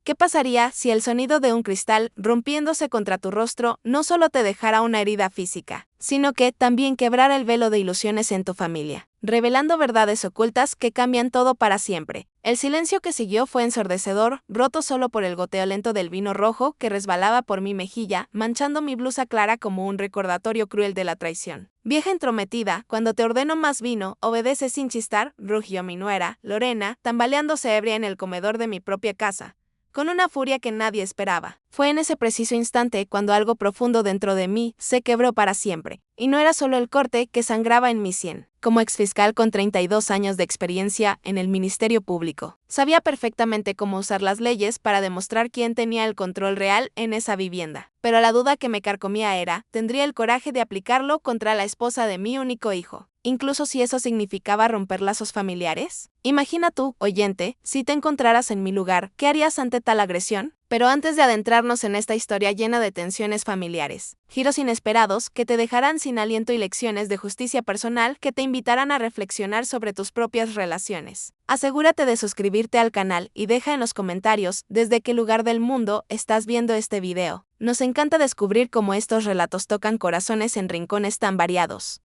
¿Qué pasaría si el sonido de un cristal rompiéndose contra tu rostro no solo te dejara una herida física, sino que también quebrara el velo de ilusiones en tu familia, revelando verdades ocultas que cambian todo para siempre? El silencio que siguió fue ensordecedor, roto solo por el goteo lento del vino rojo que resbalaba por mi mejilla, manchando mi blusa clara como un recordatorio cruel de la traición. Vieja entrometida, cuando te ordeno más vino, obedeces sin chistar, rugió mi nuera, Lorena, tambaleándose ebria en el comedor de mi propia casa, con una furia que nadie esperaba. Fue en ese preciso instante cuando algo profundo dentro de mí se quebró para siempre. Y no era solo el corte que sangraba en mi sien. Como exfiscal con 32 años de experiencia en el Ministerio Público, sabía perfectamente cómo usar las leyes para demostrar quién tenía el control real en esa vivienda. Pero la duda que me carcomía era, ¿tendría el coraje de aplicarlo contra la esposa de mi único hijo? Incluso si eso significaba romper lazos familiares. Imagina tú, oyente, si te encontraras en mi lugar, ¿qué harías ante tal agresión? Pero antes de adentrarnos en esta historia llena de tensiones familiares, giros inesperados que te dejarán sin aliento y lecciones de justicia personal que te invitarán a reflexionar sobre tus propias relaciones, asegúrate de suscribirte al canal y deja en los comentarios desde qué lugar del mundo estás viendo este video. Nos encanta descubrir cómo estos relatos tocan corazones en rincones tan variados.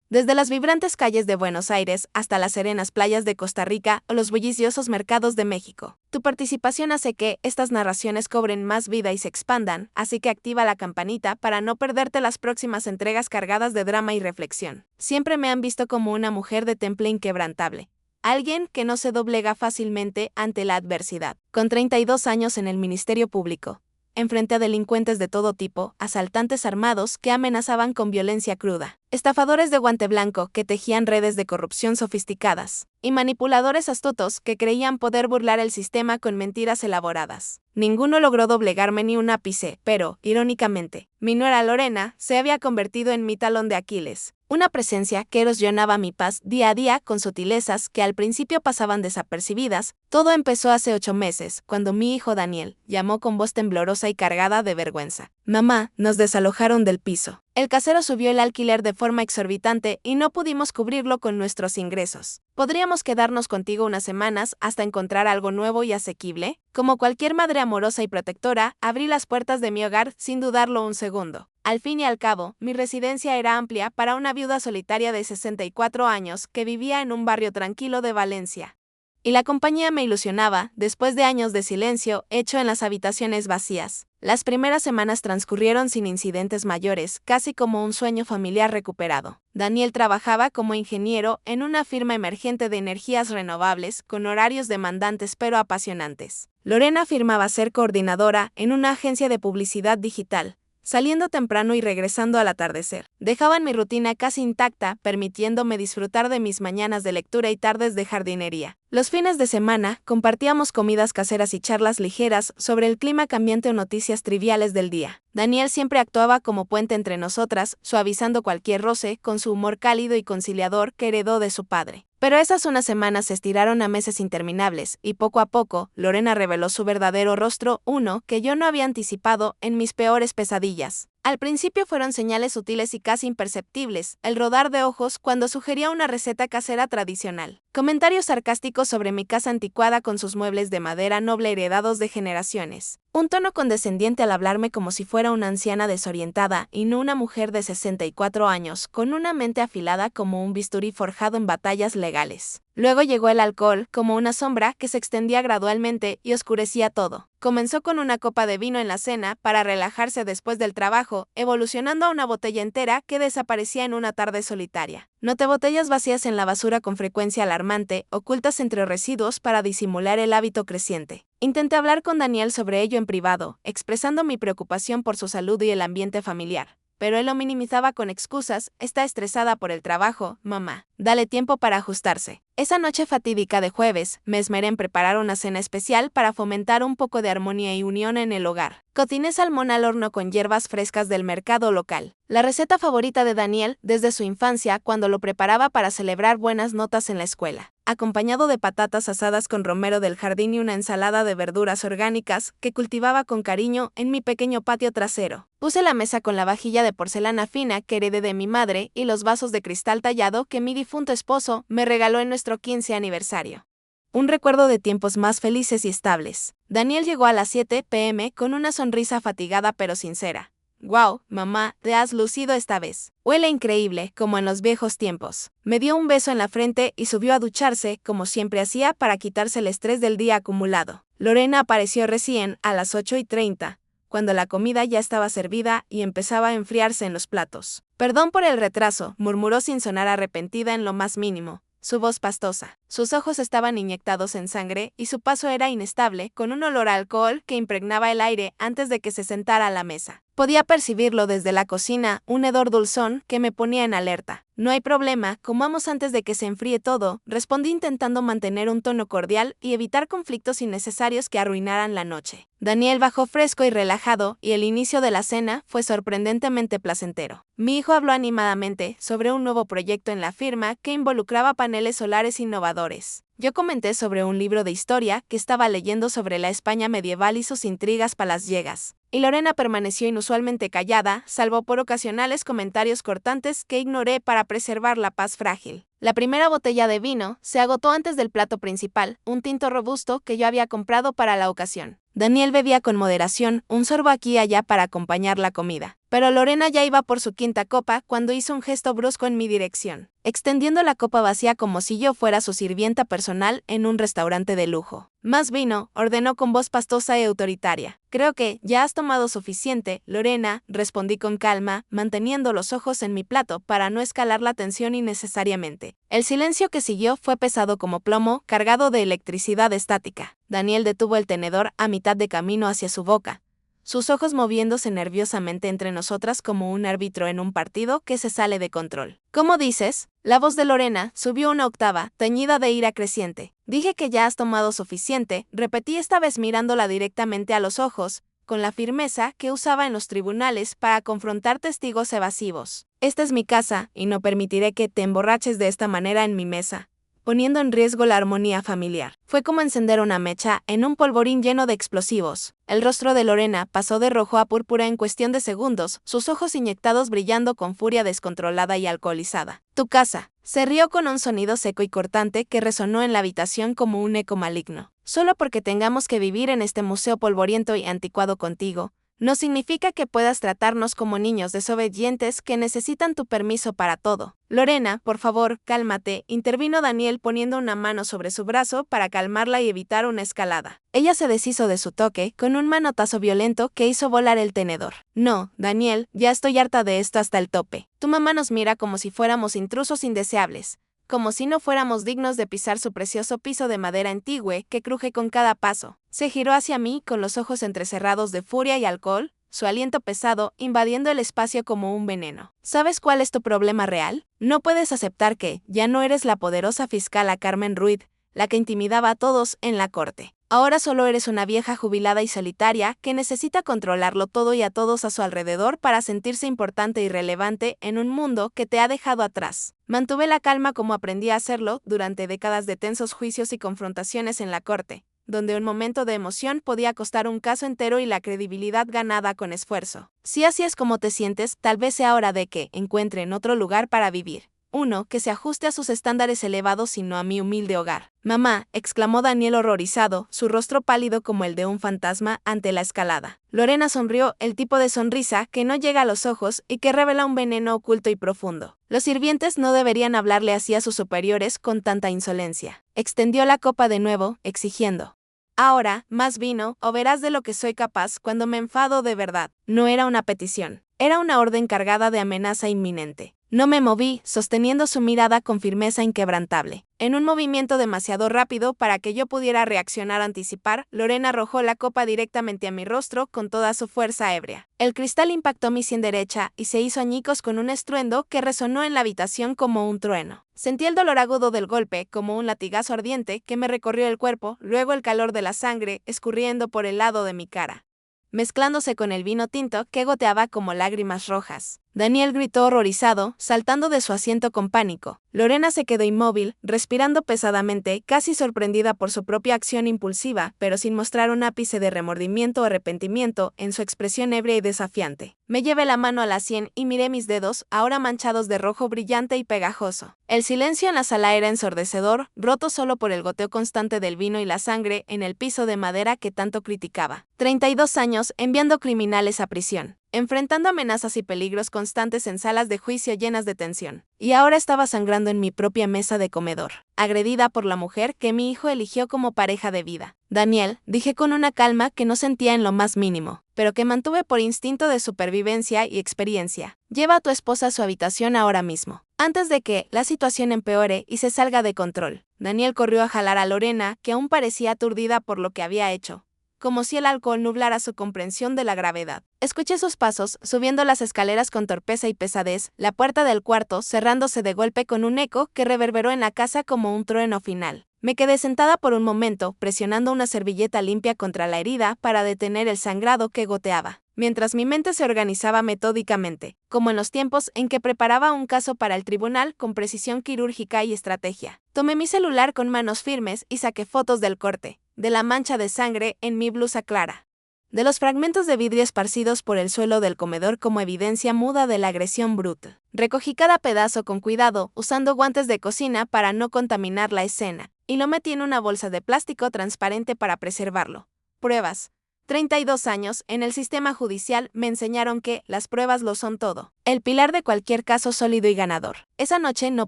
Desde las vibrantes calles de Buenos Aires hasta las serenas playas de Costa Rica o los bulliciosos mercados de México. Tu participación hace que estas narraciones cobren más vida y se expandan, así que activa la campanita para no perderte las próximas entregas cargadas de drama y reflexión. Siempre me han visto como una mujer de temple inquebrantable. Alguien que no se doblega fácilmente ante la adversidad. Con 32 años en el Ministerio Público, enfrenté a delincuentes de todo tipo, asaltantes armados que amenazaban con violencia cruda, estafadores de guante blanco que tejían redes de corrupción sofisticadas, y manipuladores astutos que creían poder burlar el sistema con mentiras elaboradas. Ninguno logró doblegarme ni un ápice, pero, irónicamente, mi nuera Lorena se había convertido en mi talón de Aquiles. Una presencia que erosionaba mi paz día a día con sutilezas que al principio pasaban desapercibidas. Todo empezó hace 8 meses, cuando mi hijo Daniel llamó con voz temblorosa y cargada de vergüenza. Mamá, nos desalojaron del piso. El casero subió el alquiler de forma exorbitante y no pudimos cubrirlo con nuestros ingresos. ¿Podríamos quedarnos contigo unas semanas hasta encontrar algo nuevo y asequible? Como cualquier madre amorosa y protectora, abrí las puertas de mi hogar sin dudarlo un segundo. Al fin y al cabo, mi residencia era amplia para una viuda solitaria de 64 años que vivía en un barrio tranquilo de Valencia. Y la compañía me ilusionaba, después de años de silencio hecho en las habitaciones vacías. Las primeras semanas transcurrieron sin incidentes mayores, casi como un sueño familiar recuperado. Daniel trabajaba como ingeniero en una firma emergente de energías renovables, con horarios demandantes pero apasionantes. Lorena afirmaba ser coordinadora en una agencia de publicidad digital, saliendo temprano y regresando al atardecer. Dejaban mi rutina casi intacta, permitiéndome disfrutar de mis mañanas de lectura y tardes de jardinería. Los fines de semana, compartíamos comidas caseras y charlas ligeras sobre el clima cambiante o noticias triviales del día. Daniel siempre actuaba como puente entre nosotras, suavizando cualquier roce con su humor cálido y conciliador que heredó de su padre. Pero esas unas semanas se estiraron a meses interminables, y poco a poco, Lorena reveló su verdadero rostro, uno que yo no había anticipado en mis peores pesadillas. Al principio fueron señales sutiles y casi imperceptibles, el rodar de ojos cuando sugería una receta casera tradicional, comentarios sarcásticos sobre mi casa anticuada con sus muebles de madera noble heredados de generaciones, un tono condescendiente al hablarme como si fuera una anciana desorientada y no una mujer de 64 años, con una mente afilada como un bisturí forjado en batallas legales. Luego llegó el alcohol, como una sombra que se extendía gradualmente y oscurecía todo. Comenzó con una copa de vino en la cena para relajarse después del trabajo, evolucionando a una botella entera que desaparecía en una tarde solitaria. Noté botellas vacías en la basura con frecuencia alarmante, ocultas entre residuos para disimular el hábito creciente. Intenté hablar con Daniel sobre ello en privado, expresando mi preocupación por su salud y el ambiente familiar. Pero él lo minimizaba con excusas: está estresada por el trabajo, mamá. Dale tiempo para ajustarse. Esa noche fatídica de jueves, me esmeré en preparar una cena especial para fomentar un poco de armonía y unión en el hogar. Cociné salmón al horno con hierbas frescas del mercado local, la receta favorita de Daniel desde su infancia cuando lo preparaba para celebrar buenas notas en la escuela, acompañado de patatas asadas con romero del jardín y una ensalada de verduras orgánicas que cultivaba con cariño en mi pequeño patio trasero. Puse la mesa con la vajilla de porcelana fina que heredé de mi madre y los vasos de cristal tallado que mi difunto esposo me regaló en nuestro 15 aniversario. un recuerdo de tiempos más felices y estables. Daniel llegó a las 7 p.m. con una sonrisa fatigada pero sincera. «Wow, mamá, te has lucido esta vez. Huele increíble, como en los viejos tiempos». Me dio un beso en la frente y subió a ducharse, como siempre hacía, para quitarse el estrés del día acumulado. Lorena apareció recién a las 8:30, cuando la comida ya estaba servida y empezaba a enfriarse en los platos. «Perdón por el retraso», murmuró sin sonar arrepentida en lo más mínimo. Su voz pastosa. Sus ojos estaban inyectados en sangre y su paso era inestable, con un olor a alcohol que impregnaba el aire antes de que se sentara a la mesa. Podía percibirlo desde la cocina, un hedor dulzón que me ponía en alerta. «No hay problema, comamos antes de que se enfríe todo», respondí intentando mantener un tono cordial y evitar conflictos innecesarios que arruinaran la noche. Daniel bajó fresco y relajado, y el inicio de la cena fue sorprendentemente placentero. Mi hijo habló animadamente sobre un nuevo proyecto en la firma que involucraba paneles solares innovadores. Yo comenté sobre un libro de historia que estaba leyendo sobre la España medieval y sus intrigas palaciegas. Y Lorena permaneció inusualmente callada, salvo por ocasionales comentarios cortantes que ignoré para preservar la paz frágil. La primera botella de vino se agotó antes del plato principal, un tinto robusto que yo había comprado para la ocasión. Daniel bebía con moderación, un sorbo aquí y allá para acompañar la comida. Pero Lorena ya iba por su quinta copa cuando hizo un gesto brusco en mi dirección, extendiendo la copa vacía como si yo fuera su sirvienta personal en un restaurante de lujo. «Más vino», ordenó con voz pastosa y autoritaria. «Creo que ya has tomado suficiente, Lorena», respondí con calma, manteniendo los ojos en mi plato para no escalar la tensión innecesariamente. El silencio que siguió fue pesado como plomo, cargado de electricidad estática. Daniel detuvo el tenedor a mitad de camino hacia su boca, sus ojos moviéndose nerviosamente entre nosotras como un árbitro en un partido que se sale de control. «¿Cómo dices?». La voz de Lorena subió una octava, teñida de ira creciente. «Dije que ya has tomado suficiente», repetí esta vez mirándola directamente a los ojos, con la firmeza que usaba en los tribunales para confrontar testigos evasivos. «Esta es mi casa, y no permitiré que te emborraches de esta manera en mi mesa, poniendo en riesgo la armonía familiar». Fue como encender una mecha en un polvorín lleno de explosivos. El rostro de Lorena pasó de rojo a púrpura en cuestión de segundos, sus ojos inyectados brillando con furia descontrolada y alcoholizada. «Tu casa». Se rió con un sonido seco y cortante que resonó en la habitación como un eco maligno. «Solo porque tengamos que vivir en este museo polvoriento y anticuado contigo, no significa que puedas tratarnos como niños desobedientes que necesitan tu permiso para todo». «Lorena, por favor, cálmate», intervino Daniel poniendo una mano sobre su brazo para calmarla y evitar una escalada. Ella se deshizo de su toque con un manotazo violento que hizo volar el tenedor. «No, Daniel, ya estoy harta de esto hasta el tope. Tu mamá nos mira como si fuéramos intrusos indeseables, como si no fuéramos dignos de pisar su precioso piso de madera antigua que cruje con cada paso». Se giró hacia mí con los ojos entrecerrados de furia y alcohol, su aliento pesado invadiendo el espacio como un veneno. «¿Sabes cuál es tu problema real? No puedes aceptar que ya no eres la poderosa fiscala Carmen Ruiz, la que intimidaba a todos en la corte. Ahora solo eres una vieja jubilada y solitaria que necesita controlarlo todo y a todos a su alrededor para sentirse importante y relevante en un mundo que te ha dejado atrás». Mantuve la calma como aprendí a hacerlo durante décadas de tensos juicios y confrontaciones en la corte, donde un momento de emoción podía costar un caso entero y la credibilidad ganada con esfuerzo. «Si así es como te sientes, tal vez sea hora de que encuentren otro lugar para vivir. Uno que se ajuste a sus estándares elevados y no a mi humilde hogar». «Mamá», exclamó Daniel horrorizado, su rostro pálido como el de un fantasma ante la escalada. Lorena sonrió, el tipo de sonrisa que no llega a los ojos y que revela un veneno oculto y profundo. Los sirvientes no deberían hablarle así a sus superiores con tanta insolencia. Extendió la copa de nuevo, exigiendo: «Ahora, más vino, o verás de lo que soy capaz cuando me enfado de verdad». No era una petición, era una orden cargada de amenaza inminente. No me moví, sosteniendo su mirada con firmeza inquebrantable. En un movimiento demasiado rápido para que yo pudiera reaccionar anticipar, Lorena arrojó la copa directamente a mi rostro con toda su fuerza ebria. El cristal impactó mi sien derecha y se hizo añicos con un estruendo que resonó en la habitación como un trueno. Sentí el dolor agudo del golpe, como un latigazo ardiente que me recorrió el cuerpo, luego el calor de la sangre escurriendo por el lado de mi cara, mezclándose con el vino tinto que goteaba como lágrimas rojas. Daniel gritó horrorizado, saltando de su asiento con pánico. Lorena se quedó inmóvil, respirando pesadamente, casi sorprendida por su propia acción impulsiva, pero sin mostrar un ápice de remordimiento o arrepentimiento en su expresión ebria y desafiante. Me llevé la mano a la sien y miré mis dedos, ahora manchados de rojo brillante y pegajoso. El silencio en la sala era ensordecedor, roto solo por el goteo constante del vino y la sangre en el piso de madera que tanto criticaba. 32 años enviando criminales a prisión, enfrentando amenazas y peligros constantes en salas de juicio llenas de tensión. Y ahora estaba sangrando en mi propia mesa de comedor, agredida por la mujer que mi hijo eligió como pareja de vida. Daniel, dije con una calma que no sentía en lo más mínimo, pero que mantuve por instinto de supervivencia y experiencia. Lleva a tu esposa a su habitación ahora mismo, antes de que la situación empeore y se salga de control. Daniel corrió a jalar a Lorena, que aún parecía aturdida por lo que había hecho, como si el alcohol nublara su comprensión de la gravedad. Escuché sus pasos, subiendo las escaleras con torpeza y pesadez, la puerta del cuarto cerrándose de golpe con un eco que reverberó en la casa como un trueno final. Me quedé sentada por un momento, presionando una servilleta limpia contra la herida para detener el sangrado que goteaba, mientras mi mente se organizaba metódicamente, como en los tiempos en que preparaba un caso para el tribunal con precisión quirúrgica y estrategia. Tomé mi celular con manos firmes y saqué fotos del corte, de la mancha de sangre en mi blusa clara, de los fragmentos de vidrio esparcidos por el suelo del comedor como evidencia muda de la agresión bruta. Recogí cada pedazo con cuidado, usando guantes de cocina para no contaminar la escena, y lo metí en una bolsa de plástico transparente para preservarlo. Pruebas. 32 años, en el sistema judicial me enseñaron que las pruebas lo son todo, el pilar de cualquier caso sólido y ganador. Esa noche no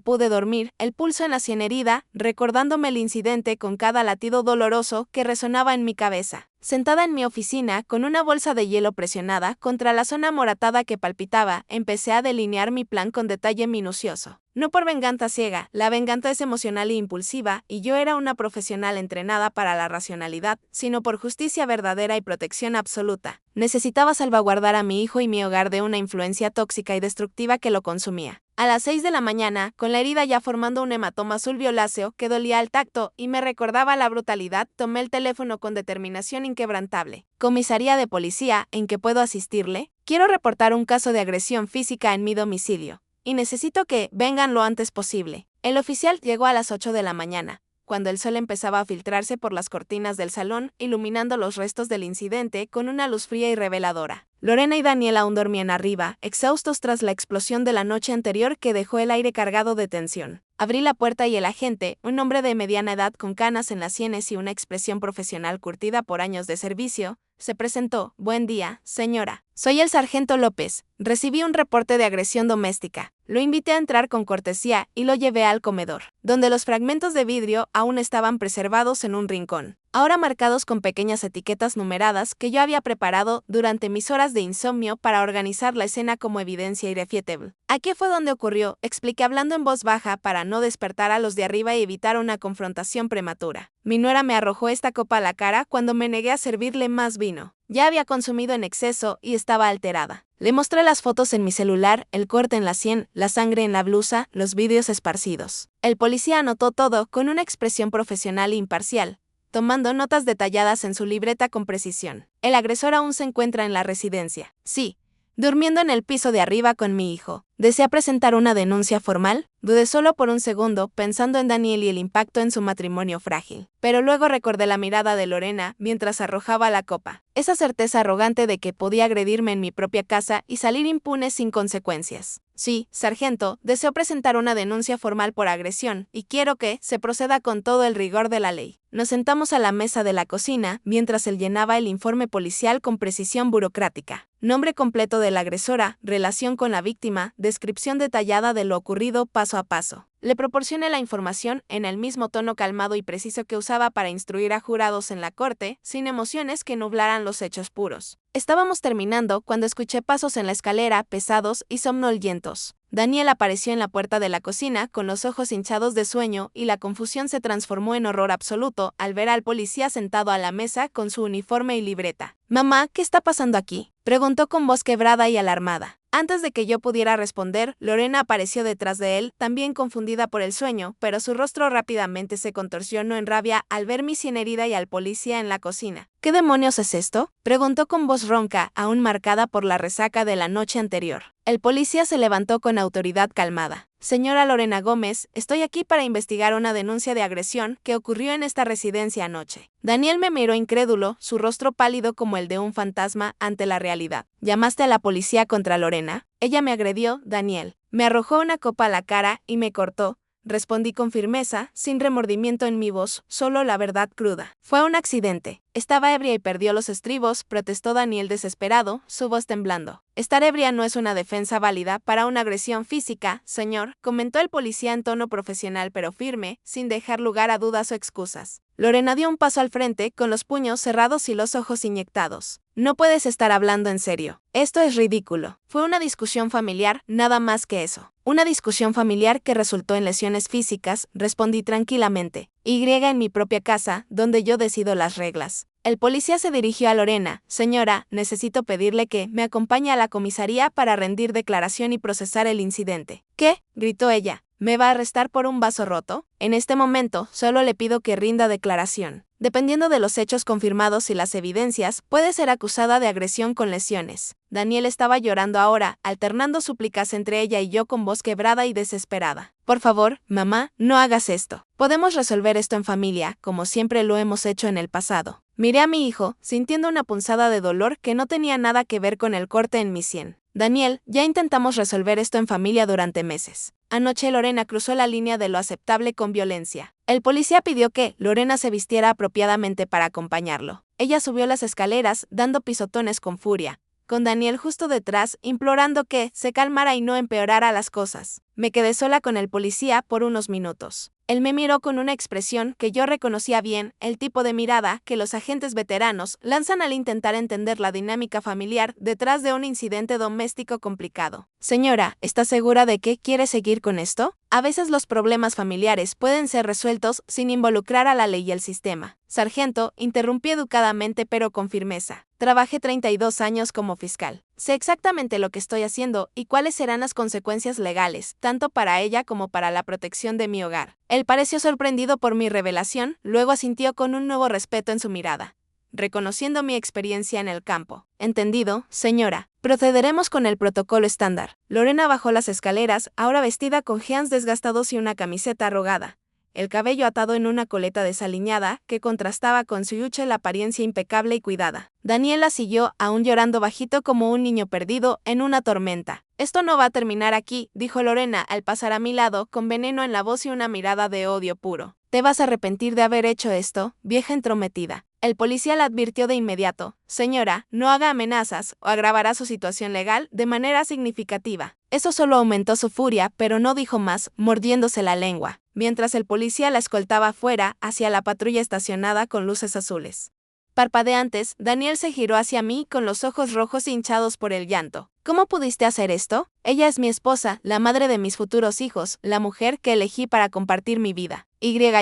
pude dormir, el pulso en la sien herida, recordándome el incidente con cada latido doloroso que resonaba en mi cabeza. Sentada en mi oficina, con una bolsa de hielo presionada contra la zona moratada que palpitaba, empecé a delinear mi plan con detalle minucioso. No por venganza ciega, la venganza es emocional e impulsiva, y yo era una profesional entrenada para la racionalidad, sino por justicia verdadera y protección absoluta. Necesitaba salvaguardar a mi hijo y mi hogar de una influencia tóxica y destructiva que lo consumía. A las 6 de la mañana, con la herida ya formando un hematoma azul violáceo que dolía al tacto y me recordaba la brutalidad, tomé el teléfono con determinación inquebrantable. ¿Comisaría de policía, en qué puedo asistirle? Quiero reportar un caso de agresión física en mi domicilio, y necesito que vengan lo antes posible. El oficial llegó a las 8 de la mañana, cuando el sol empezaba a filtrarse por las cortinas del salón, iluminando los restos del incidente con una luz fría y reveladora. Lorena y Daniel aún dormían arriba, exhaustos tras la explosión de la noche anterior que dejó el aire cargado de tensión. Abrí la puerta y el agente, un hombre de mediana edad con canas en las sienes y una expresión profesional curtida por años de servicio, se presentó. Buen día, señora. Soy el sargento López. Recibí un reporte de agresión doméstica. Lo invité a entrar con cortesía y lo llevé al comedor, donde los fragmentos de vidrio aún estaban preservados en un rincón, ahora marcados con pequeñas etiquetas numeradas que yo había preparado durante mis horas de insomnio para organizar la escena como evidencia irrefutable. Aquí fue donde ocurrió, expliqué hablando en voz baja para no despertar a los de arriba y evitar una confrontación prematura. Mi nuera me arrojó esta copa a la cara cuando me negué a servirle más vino. Ya había consumido en exceso y estaba alterada. Le mostré las fotos en mi celular, el corte en la sien, la sangre en la blusa, los vídeos esparcidos. El policía anotó todo con una expresión profesional e imparcial, tomando notas detalladas en su libreta con precisión. El agresor aún se encuentra en la residencia. Sí, durmiendo en el piso de arriba con mi hijo. ¿Desea presentar una denuncia formal? Dudé solo por un segundo, pensando en Daniel y el impacto en su matrimonio frágil. Pero luego recordé la mirada de Lorena mientras arrojaba la copa. Esa certeza arrogante de que podía agredirme en mi propia casa y salir impune sin consecuencias. Sí, sargento, deseo presentar una denuncia formal por agresión, y quiero que se proceda con todo el rigor de la ley. Nos sentamos a la mesa de la cocina, mientras él llenaba el informe policial con precisión burocrática. Nombre completo de la agresora, relación con la víctima, descripción detallada de lo ocurrido paso a paso. Le proporcioné la información en el mismo tono calmado y preciso que usaba para instruir a jurados en la corte, sin emociones que nublaran los hechos puros. Estábamos terminando cuando escuché pasos en la escalera, pesados y somnolentos. Daniel apareció en la puerta de la cocina con los ojos hinchados de sueño y la confusión se transformó en horror absoluto al ver al policía sentado a la mesa con su uniforme y libreta. «Mamá, ¿qué está pasando aquí?», preguntó con voz quebrada y alarmada. Antes de que yo pudiera responder, Lorena apareció detrás de él, también confundida por el sueño, pero su rostro rápidamente se contorsionó en rabia al ver mi sien herida y al policía en la cocina. ¿Qué demonios es esto?, preguntó con voz ronca, aún marcada por la resaca de la noche anterior. El policía se levantó con autoridad calmada. Señora Lorena Gómez, estoy aquí para investigar una denuncia de agresión que ocurrió en esta residencia anoche. Daniel me miró incrédulo, su rostro pálido como el de un fantasma ante la realidad. ¿Llamaste a la policía contra Lorena? Ella me agredió, Daniel. Me arrojó una copa a la cara y me cortó. Respondí con firmeza, sin remordimiento en mi voz, solo la verdad cruda. Fue un accidente. Estaba ebria y perdió los estribos, protestó Daniel desesperado, su voz temblando. Estar ebria no es una defensa válida para una agresión física, señor, comentó el policía en tono profesional pero firme, sin dejar lugar a dudas o excusas. Lorena dio un paso al frente, con los puños cerrados y los ojos inyectados. No puedes estar hablando en serio. Esto es ridículo. Fue una discusión familiar, nada más que eso. Una discusión familiar que resultó en lesiones físicas, respondí tranquilamente. En mi propia casa, donde yo decido las reglas. El policía se dirigió a Lorena. Señora, necesito pedirle que me acompañe a la comisaría para rendir declaración y procesar el incidente. ¿Qué?, gritó ella. ¿Me va a arrestar por un vaso roto? En este momento, solo le pido que rinda declaración. Dependiendo de los hechos confirmados y las evidencias, puede ser acusada de agresión con lesiones. Daniel estaba llorando ahora, alternando súplicas entre ella y yo con voz quebrada y desesperada. Por favor, mamá, no hagas esto. Podemos resolver esto en familia, como siempre lo hemos hecho en el pasado. Miré a mi hijo, sintiendo una punzada de dolor que no tenía nada que ver con el corte en mi sien. Daniel, ya intentamos resolver esto en familia durante meses. Anoche Lorena cruzó la línea de lo aceptable con violencia. El policía pidió que Lorena se vistiera apropiadamente para acompañarlo. Ella subió las escaleras, dando pisotones con furia, con Daniel justo detrás, implorando que se calmara y no empeorara las cosas. Me quedé sola con el policía por unos minutos. Él me miró con una expresión que yo reconocía bien, el tipo de mirada que los agentes veteranos lanzan al intentar entender la dinámica familiar detrás de un incidente doméstico complicado. Señora, ¿está segura de que quiere seguir con esto? A veces los problemas familiares pueden ser resueltos sin involucrar a la ley y el sistema. Sargento, interrumpí educadamente pero con firmeza. Trabajé 32 años como fiscal. Sé exactamente lo que estoy haciendo y cuáles serán las consecuencias legales, tanto para ella como para la protección de mi hogar. Él pareció sorprendido por mi revelación, luego asintió con un nuevo respeto en su mirada, reconociendo mi experiencia en el campo. Entendido, señora. Procederemos con el protocolo estándar. Lorena bajó las escaleras, ahora vestida con jeans desgastados y una camiseta arrugada, el cabello atado en una coleta desaliñada que contrastaba con su la apariencia impecable y cuidada. Daniel la siguió, aún llorando bajito como un niño perdido en una tormenta. Esto no va a terminar aquí, dijo Lorena al pasar a mi lado, con veneno en la voz y una mirada de odio puro. Te vas a arrepentir de haber hecho esto, vieja entrometida. El policía la advirtió de inmediato. Señora, no haga amenazas o agravará su situación legal de manera significativa. Eso solo aumentó su furia, pero no dijo más, mordiéndose la lengua, mientras el policía la escoltaba afuera, hacia la patrulla estacionada con luces azules. Parpadeantes, Daniel se giró hacia mí con los ojos rojos hinchados por el llanto. ¿Cómo pudiste hacer esto? Ella es mi esposa, la madre de mis futuros hijos, la mujer que elegí para compartir mi vida.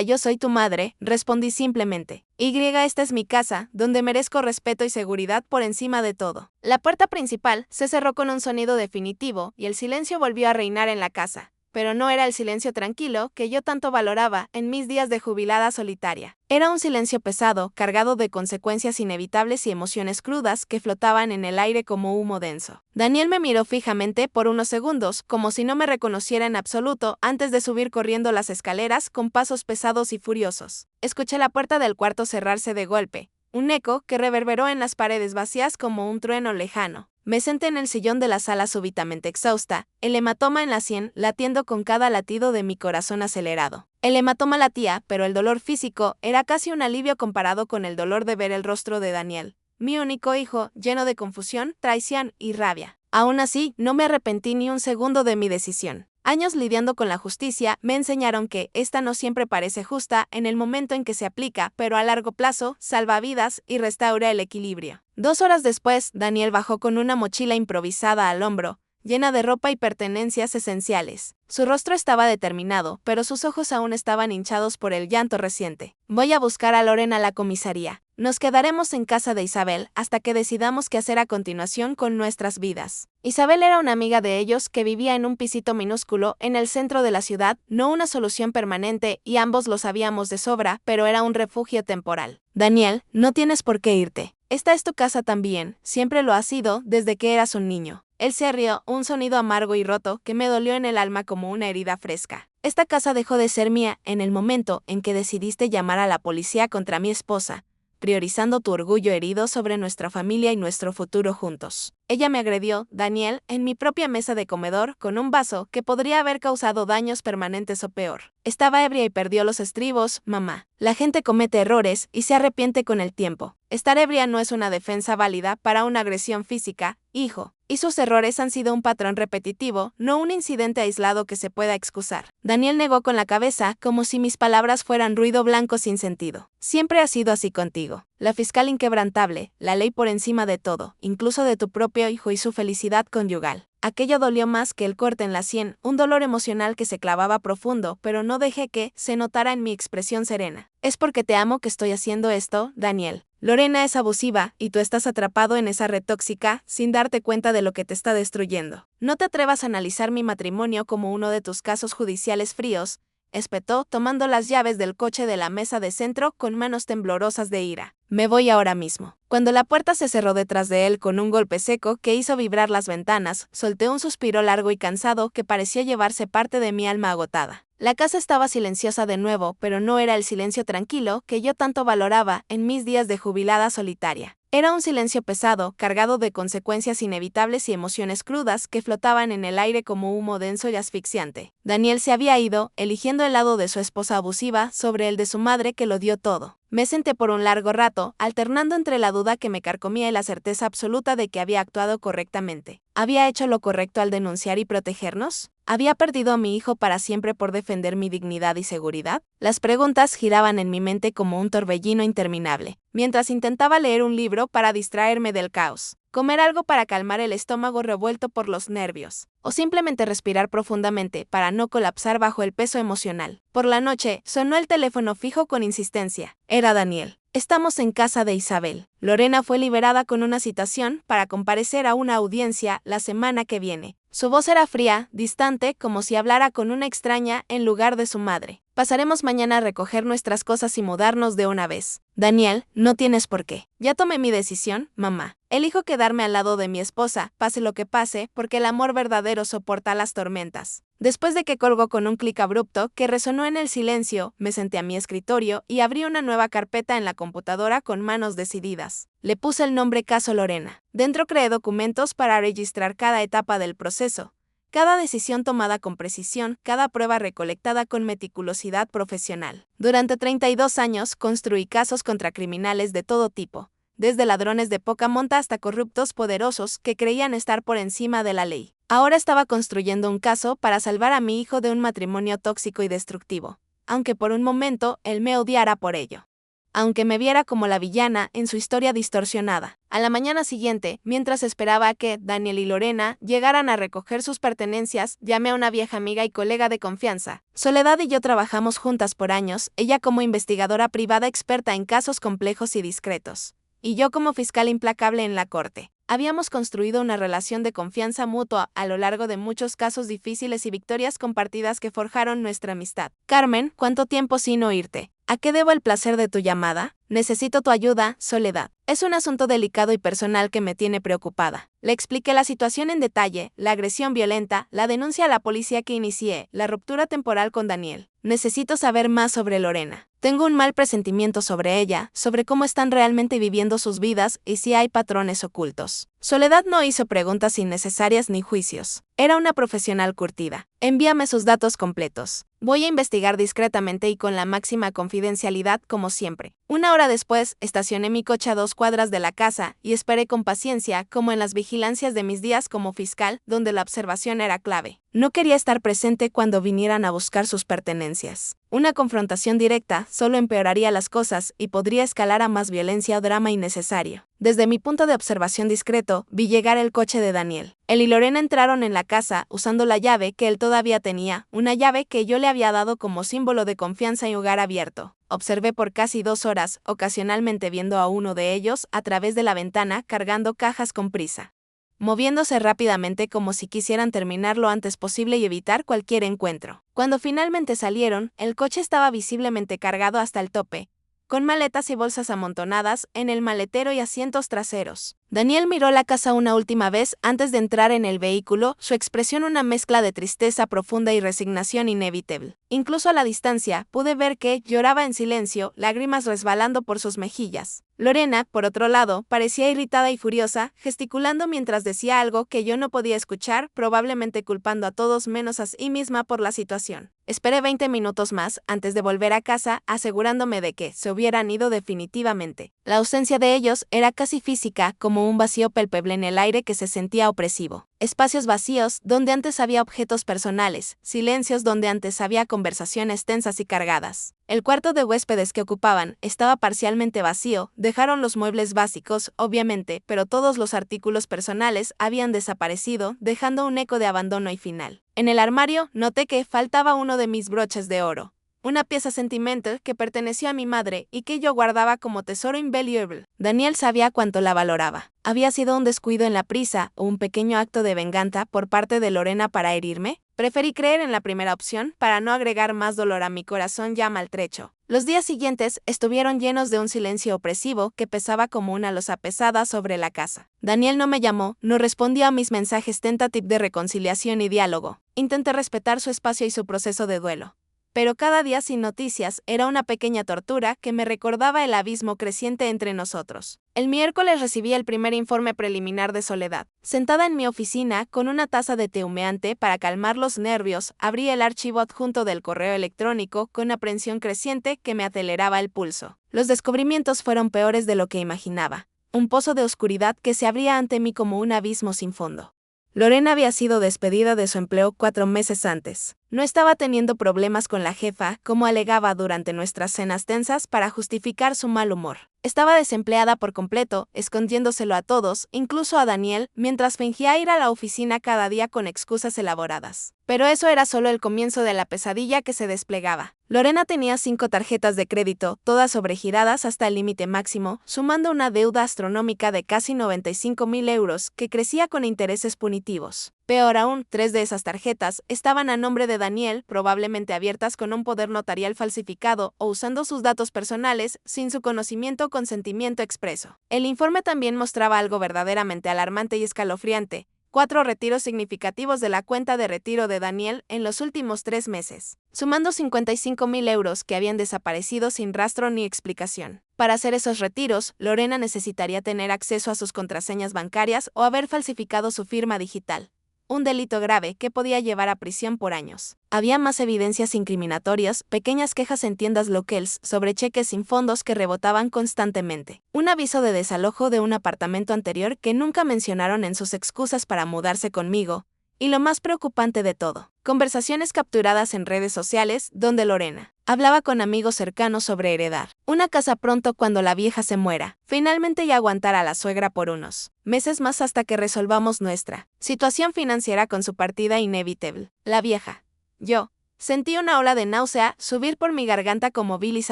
Yo soy tu madre, respondí simplemente. Esta es mi casa, donde merezco respeto y seguridad por encima de todo. La puerta principal se cerró con un sonido definitivo y el silencio volvió a reinar en la casa. Pero no era el silencio tranquilo que yo tanto valoraba en mis días de jubilada solitaria. Era un silencio pesado, cargado de consecuencias inevitables y emociones crudas que flotaban en el aire como humo denso. Daniel me miró fijamente por unos segundos, como si no me reconociera en absoluto, antes de subir corriendo las escaleras con pasos pesados y furiosos. Escuché la puerta del cuarto cerrarse de golpe, un eco que reverberó en las paredes vacías como un trueno lejano. Me senté en el sillón de la sala súbitamente exhausta, el hematoma en la sien latiendo con cada latido de mi corazón acelerado. El hematoma latía, pero el dolor físico era casi un alivio comparado con el dolor de ver el rostro de Daniel, mi único hijo, lleno de confusión, traición y rabia. Aún así, no me arrepentí ni un segundo de mi decisión. Años lidiando con la justicia me enseñaron que esta no siempre parece justa en el momento en que se aplica, pero a largo plazo salva vidas y restaura el equilibrio. 2 horas después, Daniel bajó con una mochila improvisada al hombro, llena de ropa y pertenencias esenciales. Su rostro estaba determinado, pero sus ojos aún estaban hinchados por el llanto reciente. Voy a buscar a Lorena a la comisaría. Nos quedaremos en casa de Isabel hasta que decidamos qué hacer a continuación con nuestras vidas. Isabel era una amiga de ellos que vivía en un pisito minúsculo en el centro de la ciudad, no una solución permanente y ambos lo sabíamos de sobra, pero era un refugio temporal. Daniel, no tienes por qué irte. Esta es tu casa también, siempre lo ha sido desde que eras un niño. Él se rió, un sonido amargo y roto que me dolió en el alma como una herida fresca. Esta casa dejó de ser mía en el momento en que decidiste llamar a la policía contra mi esposa, priorizando tu orgullo herido sobre nuestra familia y nuestro futuro juntos. Ella me agredió, Daniel, en mi propia mesa de comedor con un vaso que podría haber causado daños permanentes o peor. Estaba ebria y perdió los estribos, mamá. La gente comete errores y se arrepiente con el tiempo. Estar ebria no es una defensa válida para una agresión física, hijo. Y sus errores han sido un patrón repetitivo, no un incidente aislado que se pueda excusar. Daniel negó con la cabeza, como si mis palabras fueran ruido blanco sin sentido. Siempre ha sido así contigo. La fiscal inquebrantable, la ley por encima de todo, incluso de tu propio hijo y su felicidad conyugal. Aquello dolió más que el corte en la sien, un dolor emocional que se clavaba profundo, pero no dejé que se notara en mi expresión serena. Es porque te amo que estoy haciendo esto, Daniel. Lorena es abusiva y tú estás atrapado en esa red tóxica sin darte cuenta de lo que te está destruyendo. No te atrevas a analizar mi matrimonio como uno de tus casos judiciales fríos, espetó, tomando las llaves del coche de la mesa de centro con manos temblorosas de ira. Me voy ahora mismo. Cuando la puerta se cerró detrás de él con un golpe seco que hizo vibrar las ventanas, solté un suspiro largo y cansado que parecía llevarse parte de mi alma agotada. La casa estaba silenciosa de nuevo, pero no era el silencio tranquilo que yo tanto valoraba en mis días de jubilada solitaria. Era un silencio pesado, cargado de consecuencias inevitables y emociones crudas que flotaban en el aire como humo denso y asfixiante. Daniel se había ido, eligiendo el lado de su esposa abusiva sobre el de su madre que lo dio todo. Me senté por un largo rato, alternando entre la duda que me carcomía y la certeza absoluta de que había actuado correctamente. ¿Había hecho lo correcto al denunciar y protegernos? ¿Había perdido a mi hijo para siempre por defender mi dignidad y seguridad? Las preguntas giraban en mi mente como un torbellino interminable, mientras intentaba leer un libro para distraerme del caos, comer algo para calmar el estómago revuelto por los nervios, o simplemente respirar profundamente para no colapsar bajo el peso emocional. Por la noche, sonó el teléfono fijo con insistencia. Era Daniel. Estamos en casa de Isabel. Lorena fue liberada con una citación para comparecer a una audiencia la semana que viene. Su voz era fría, distante, como si hablara con una extraña en lugar de su madre. Pasaremos mañana a recoger nuestras cosas y mudarnos de una vez. Daniel, no tienes por qué. Ya tomé mi decisión, mamá. Elijo quedarme al lado de mi esposa, pase lo que pase, porque el amor verdadero soporta las tormentas. Después de que colgó con un clic abrupto que resonó en el silencio, me senté a mi escritorio y abrí una nueva carpeta en la computadora con manos decididas. Le puse el nombre Caso Lorena. Dentro creé documentos para registrar cada etapa del proceso, cada decisión tomada con precisión, cada prueba recolectada con meticulosidad profesional. Durante 32 años construí casos contra criminales de todo tipo, desde ladrones de poca monta hasta corruptos poderosos que creían estar por encima de la ley. Ahora estaba construyendo un caso para salvar a mi hijo de un matrimonio tóxico y destructivo, aunque por un momento él me odiara por ello. Aunque me viera como la villana en su historia distorsionada. A la mañana siguiente, mientras esperaba a que Daniel y Lorena llegaran a recoger sus pertenencias, llamé a una vieja amiga y colega de confianza. Soledad y yo trabajamos juntas por años, ella como investigadora privada experta en casos complejos y discretos, y yo como fiscal implacable en la corte. Habíamos construido una relación de confianza mutua a lo largo de muchos casos difíciles y victorias compartidas que forjaron nuestra amistad. Carmen, ¿cuánto tiempo sin oírte? ¿A qué debo el placer de tu llamada? Necesito tu ayuda, Soledad. Es un asunto delicado y personal que me tiene preocupada. Le expliqué la situación en detalle, la agresión violenta, la denuncia a la policía que inicié, la ruptura temporal con Daniel. Necesito saber más sobre Lorena. Tengo un mal presentimiento sobre ella, sobre cómo están realmente viviendo sus vidas y si hay patrones ocultos. Soledad no hizo preguntas innecesarias ni juicios. Era una profesional curtida. Envíame sus datos completos. Voy a investigar discretamente y con la máxima confidencialidad como siempre. Una hora después, estacioné mi coche a 2 cuadras de la casa y esperé con paciencia, como en las vigilancias de mis días como fiscal, donde la observación era clave. No quería estar presente cuando vinieran a buscar sus pertenencias. Una confrontación directa solo empeoraría las cosas y podría escalar a más violencia o drama innecesario. Desde mi punto de observación discreto, vi llegar el coche de Daniel. Él y Lorena entraron en la casa usando la llave que él todavía tenía, una llave que yo le había dado como símbolo de confianza y hogar abierto. observé por casi 2 horas, ocasionalmente viendo a uno de ellos a través de la ventana cargando cajas con prisa, moviéndose rápidamente como si quisieran terminar lo antes posible y evitar cualquier encuentro. Cuando finalmente salieron, el coche estaba visiblemente cargado hasta el tope, con maletas y bolsas amontonadas en el maletero y asientos traseros. Daniel miró la casa una última vez antes de entrar en el vehículo, su expresión una mezcla de tristeza profunda y resignación inevitable. Incluso a la distancia, pude ver que lloraba en silencio, lágrimas resbalando por sus mejillas. Lorena, por otro lado, parecía irritada y furiosa, gesticulando mientras decía algo que yo no podía escuchar, probablemente culpando a todos menos a sí misma por la situación. Esperé 20 minutos más antes de volver a casa, asegurándome de que se hubieran ido definitivamente. La ausencia de ellos era casi física, como un vacío palpable en el aire que se sentía opresivo. Espacios vacíos donde antes había objetos personales, silencios donde antes había conversaciones tensas y cargadas. El cuarto de huéspedes que ocupaban estaba parcialmente vacío, dejaron los muebles básicos, obviamente, pero todos los artículos personales habían desaparecido, dejando un eco de abandono y final. En el armario noté que faltaba uno de mis broches de oro, una pieza sentimental que perteneció a mi madre y que yo guardaba como tesoro invaluable. Daniel sabía cuánto la valoraba. ¿Había sido un descuido en la prisa o un pequeño acto de venganza por parte de Lorena para herirme? Preferí creer en la primera opción para no agregar más dolor a mi corazón ya maltrecho. Los días siguientes estuvieron llenos de un silencio opresivo que pesaba como una losa pesada sobre la casa. Daniel no me llamó, no respondió a mis mensajes tentativos de reconciliación y diálogo. Intenté respetar su espacio y su proceso de duelo. Pero cada día sin noticias era una pequeña tortura que me recordaba el abismo creciente entre nosotros. El miércoles recibí el primer informe preliminar de Soledad. Sentada en mi oficina, con una taza de té humeante para calmar los nervios, abrí el archivo adjunto del correo electrónico con aprensión creciente que me aceleraba el pulso. Los descubrimientos fueron peores de lo que imaginaba. Un pozo de oscuridad que se abría ante mí como un abismo sin fondo. Lorena había sido despedida de su empleo 4 meses antes. No estaba teniendo problemas con la jefa, como alegaba durante nuestras cenas tensas para justificar su mal humor. Estaba desempleada por completo, escondiéndoselo a todos, incluso a Daniel, mientras fingía ir a la oficina cada día con excusas elaboradas. Pero eso era solo el comienzo de la pesadilla que se desplegaba. Lorena tenía 5 tarjetas de crédito, todas sobregiradas hasta el límite máximo, sumando una deuda astronómica de casi 95,000 euros, que crecía con intereses punitivos. Peor aún, 3 de esas tarjetas estaban a nombre de Daniel, probablemente abiertas con un poder notarial falsificado o usando sus datos personales sin su conocimiento o consentimiento expreso. El informe también mostraba algo verdaderamente alarmante y escalofriante: 4 retiros significativos de la cuenta de retiro de Daniel en los últimos 3 meses, sumando 55,000 euros que habían desaparecido sin rastro ni explicación. Para hacer esos retiros, Lorena necesitaría tener acceso a sus contraseñas bancarias o haber falsificado su firma digital. Un delito grave que podía llevar a prisión por años. Había más evidencias incriminatorias, pequeñas quejas en tiendas locales sobre cheques sin fondos que rebotaban constantemente. Un aviso de desalojo de un apartamento anterior que nunca mencionaron en sus excusas para mudarse conmigo. Y lo más preocupante de todo, conversaciones capturadas en redes sociales donde Lorena hablaba con amigos cercanos sobre heredar una casa pronto cuando la vieja se muera, finalmente y aguantar a la suegra por unos meses más hasta que resolvamos nuestra situación financiera con su partida inevitable. La vieja. Yo. Sentí una ola de náusea subir por mi garganta como bilis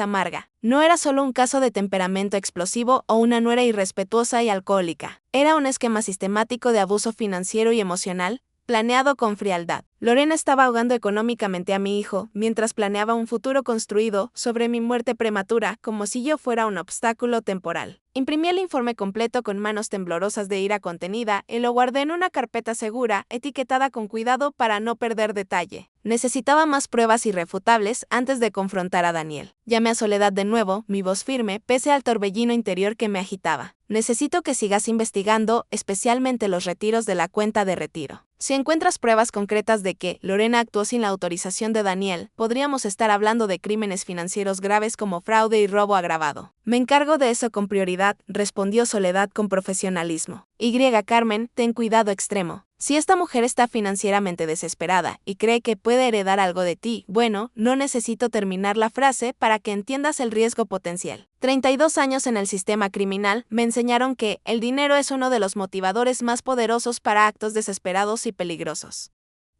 amarga. No era solo un caso de temperamento explosivo o una nuera irrespetuosa y alcohólica. Era un esquema sistemático de abuso financiero y emocional, planeado con frialdad. Lorena estaba ahogando económicamente a mi hijo, mientras planeaba un futuro construido sobre mi muerte prematura, como si yo fuera un obstáculo temporal. Imprimí el informe completo con manos temblorosas de ira contenida y lo guardé en una carpeta segura, etiquetada con cuidado para no perder detalle. Necesitaba más pruebas irrefutables antes de confrontar a Daniel. Llamé a Soledad de nuevo, mi voz firme, pese al torbellino interior que me agitaba. Necesito que sigas investigando, especialmente los retiros de la cuenta de retiro. Si encuentras pruebas concretas de que Lorena actuó sin la autorización de Daniel, podríamos estar hablando de crímenes financieros graves como fraude y robo agravado. Me encargo de eso con prioridad, respondió Soledad con profesionalismo. Carmen, ten cuidado extremo. Si esta mujer está financieramente desesperada y cree que puede heredar algo de ti, bueno, no necesito terminar la frase para que entiendas el riesgo potencial. 32 años en el sistema criminal me enseñaron que el dinero es uno de los motivadores más poderosos para actos desesperados y peligrosos.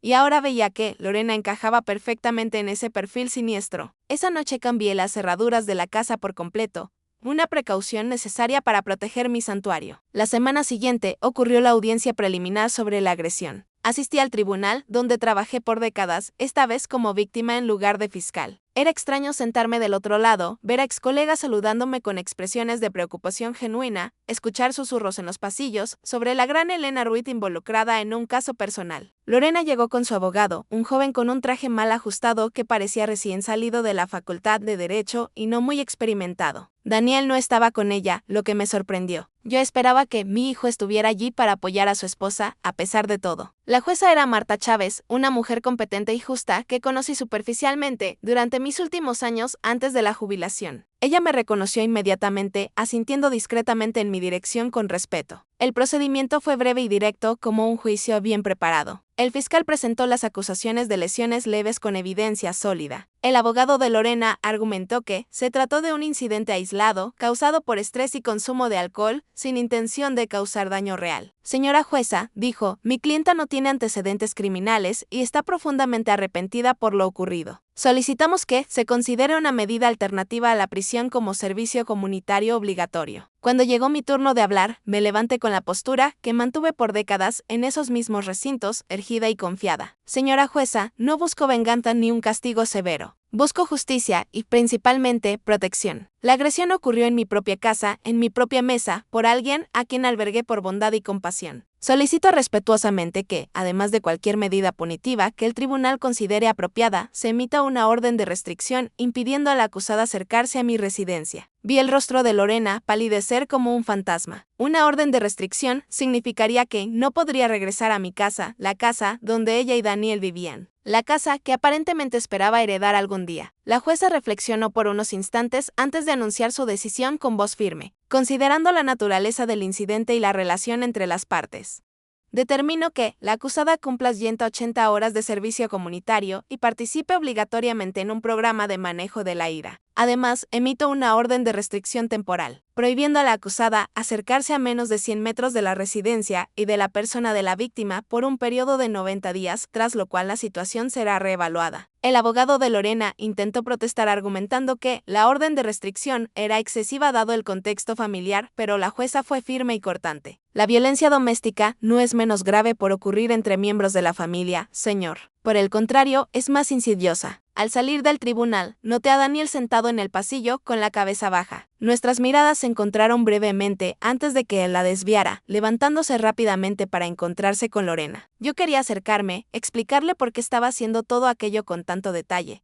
y ahora veía que Lorena encajaba perfectamente en ese perfil siniestro. Esa noche cambié las cerraduras de la casa por completo, una precaución necesaria para proteger mi santuario. La semana siguiente ocurrió la audiencia preliminar sobre la agresión. Asistí al tribunal, donde trabajé por décadas, esta vez como víctima en lugar de fiscal. Era extraño sentarme del otro lado, ver a excolegas saludándome con expresiones de preocupación genuina, escuchar susurros en los pasillos sobre la gran Elena Ruiz involucrada en un caso personal. Lorena llegó con su abogado, un joven con un traje mal ajustado que parecía recién salido de la Facultad de Derecho y no muy experimentado. Daniel no estaba con ella, lo que me sorprendió. Yo esperaba que mi hijo estuviera allí para apoyar a su esposa, a pesar de todo. La jueza era Marta Chávez, una mujer competente y justa que conocí superficialmente durante mis últimos años antes de la jubilación. Ella me reconoció inmediatamente, asintiendo discretamente en mi dirección con respeto. El procedimiento fue breve y directo, como un juicio bien preparado. El fiscal presentó las acusaciones de lesiones leves con evidencia sólida. El abogado de Lorena argumentó que se trató de un incidente aislado, causado por estrés y consumo de alcohol, sin intención de causar daño real. Señora jueza, dijo, mi clienta no tiene antecedentes criminales y está profundamente arrepentida por lo ocurrido. Solicitamos que se considere una medida alternativa a la prisión como servicio comunitario obligatorio. Cuando llegó mi turno de hablar, me levanté con la postura que mantuve por décadas en esos mismos recintos, erguida y confiada. Señora jueza, no busco venganza ni un castigo severo. Busco justicia y, principalmente, protección. La agresión ocurrió en mi propia casa, en mi propia mesa, por alguien a quien albergué por bondad y compasión. Solicito respetuosamente que, además de cualquier medida punitiva que el tribunal considere apropiada, se emita una orden de restricción impidiendo a la acusada acercarse a mi residencia. Vi el rostro de Lorena palidecer como un fantasma. Una orden de restricción significaría que no podría regresar a mi casa, la casa donde ella y Daniel vivían. La casa que aparentemente esperaba heredar algún día. La jueza reflexionó por unos instantes antes de anunciar su decisión con voz firme, considerando la naturaleza del incidente y la relación entre las partes. Determino que la acusada cumpla 180 horas de servicio comunitario y participe obligatoriamente en un programa de manejo de la ira. Además, emito una orden de restricción temporal, prohibiendo a la acusada acercarse a menos de 100 metros de la residencia y de la persona de la víctima por un periodo de 90 días, tras lo cual la situación será reevaluada. El abogado de Lorena intentó protestar argumentando que la orden de restricción era excesiva dado el contexto familiar, pero la jueza fue firme y cortante. La violencia doméstica no es menos grave por ocurrir entre miembros de la familia, señor. Por el contrario, es más insidiosa. Al salir del tribunal, noté a Daniel sentado en el pasillo con la cabeza baja. Nuestras miradas se encontraron brevemente antes de que él la desviara, levantándose rápidamente para encontrarse con Lorena. Yo quería acercarme, explicarle por qué estaba haciendo todo aquello con tanto detalle.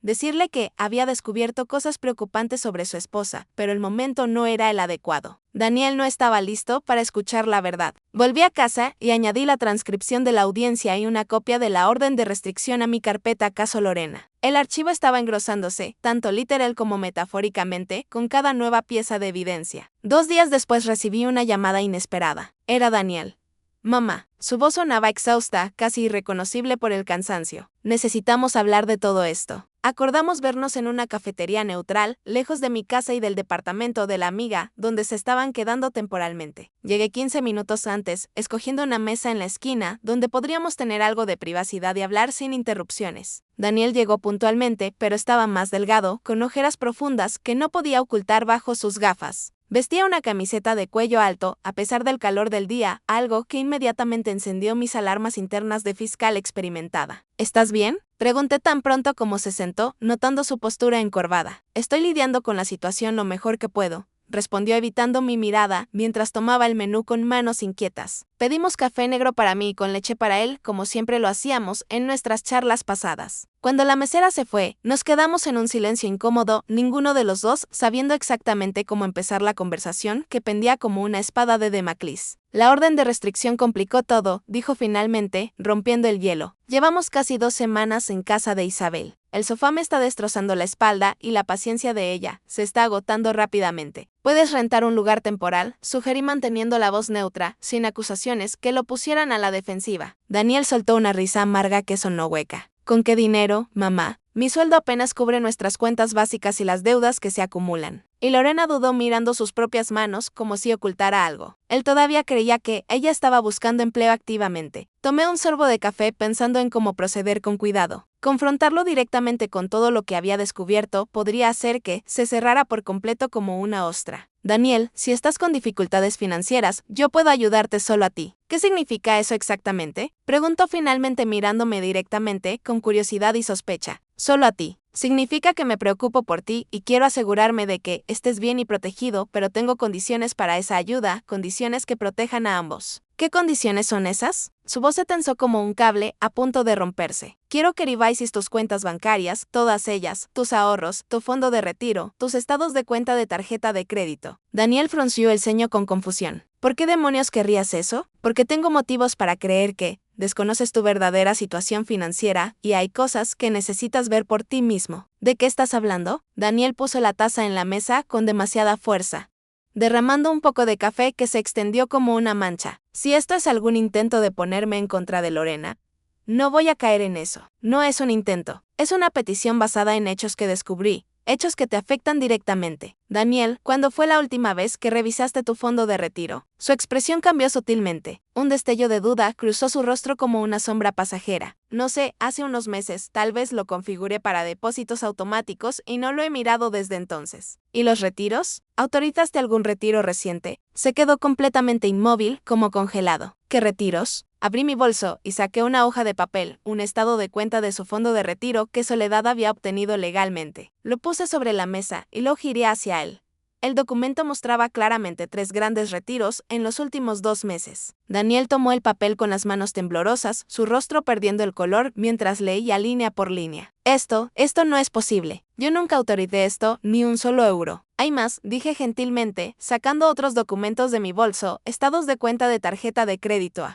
Decirle que había descubierto cosas preocupantes sobre su esposa, pero el momento no era el adecuado. Daniel no estaba listo para escuchar la verdad. Volví a casa y añadí la transcripción de la audiencia y una copia de la orden de restricción a mi carpeta caso Lorena. El archivo estaba engrosándose, tanto literal como metafóricamente, con cada nueva pieza de evidencia. 2 días después recibí una llamada inesperada. Era Daniel. Mamá. Su voz sonaba exhausta, casi irreconocible por el cansancio. Necesitamos hablar de todo esto. Acordamos vernos en una cafetería neutral, lejos de mi casa y del departamento de la amiga, donde se estaban quedando temporalmente. Llegué 15 minutos antes, escogiendo una mesa en la esquina, donde podríamos tener algo de privacidad y hablar sin interrupciones. Daniel llegó puntualmente, pero estaba más delgado, con ojeras profundas que no podía ocultar bajo sus gafas. Vestía una camiseta de cuello alto, a pesar del calor del día, algo que inmediatamente encendió mis alarmas internas de fiscal experimentada. ¿Estás bien?, pregunté tan pronto como se sentó, notando su postura encorvada. Estoy lidiando con la situación lo mejor que puedo, respondió evitando mi mirada mientras tomaba el menú con manos inquietas. Pedimos café negro para mí y con leche para él, como siempre lo hacíamos en nuestras charlas pasadas. Cuando la mesera se fue, nos quedamos en un silencio incómodo, ninguno de los dos sabiendo exactamente cómo empezar la conversación que pendía como una espada de Damocles. La orden de restricción complicó todo, dijo finalmente, rompiendo el hielo. Llevamos casi 2 semanas en casa de Isabel. El sofá me está destrozando la espalda y la paciencia de ella se está agotando rápidamente. ¿Puedes rentar un lugar temporal?, sugerí manteniendo la voz neutra, sin acusaciones que lo pusieran a la defensiva. Daniel soltó una risa amarga que sonó hueca. ¿Con qué dinero, mamá? Mi sueldo apenas cubre nuestras cuentas básicas y las deudas que se acumulan. Y Lorena dudó mirando sus propias manos como si ocultara algo. Él todavía creía que ella estaba buscando empleo activamente. Tomé un sorbo de café pensando en cómo proceder con cuidado. Confrontarlo directamente con todo lo que había descubierto podría hacer que se cerrara por completo como una ostra. Daniel, si estás con dificultades financieras, yo puedo ayudarte solo a ti. ¿Qué significa eso exactamente? Preguntó finalmente mirándome directamente, con curiosidad y sospecha. Solo a ti. Significa que me preocupo por ti y quiero asegurarme de que estés bien y protegido, pero tengo condiciones para esa ayuda, condiciones que protejan a ambos. ¿Qué condiciones son esas? Su voz se tensó como un cable a punto de romperse. Quiero que revises tus cuentas bancarias, todas ellas, tus ahorros, tu fondo de retiro, tus estados de cuenta de tarjeta de crédito. Daniel frunció el ceño con confusión. ¿Por qué demonios querrías eso? Porque tengo motivos para creer que desconoces tu verdadera situación financiera y hay cosas que necesitas ver por ti mismo. ¿De qué estás hablando? Daniel puso la taza en la mesa con demasiada fuerza, derramando un poco de café que se extendió como una mancha. Si esto es algún intento de ponerme en contra de Lorena, no voy a caer en eso. No es un intento. Es una petición basada en hechos que descubrí. Hechos que te afectan directamente. Daniel, ¿cuándo fue la última vez que revisaste tu fondo de retiro? Su expresión cambió sutilmente. Un destello de duda cruzó su rostro como una sombra pasajera. No sé, hace unos meses, tal vez lo configuré para depósitos automáticos y no lo he mirado desde entonces. ¿Y los retiros? ¿Autorizaste algún retiro reciente? Se quedó completamente inmóvil, como congelado. ¿Qué retiros? Abrí mi bolso y saqué una hoja de papel, un estado de cuenta de su fondo de retiro que Soledad había obtenido legalmente. Lo puse sobre la mesa y lo giré hacia él. El documento mostraba claramente 3 grandes retiros en los últimos 2 meses. Daniel tomó el papel con las manos temblorosas, su rostro perdiendo el color mientras leía línea por línea. Esto no es posible. Yo nunca autoricé esto, ni un solo euro. Hay más, dije gentilmente, sacando otros documentos de mi bolso, estados de cuenta de tarjeta de crédito.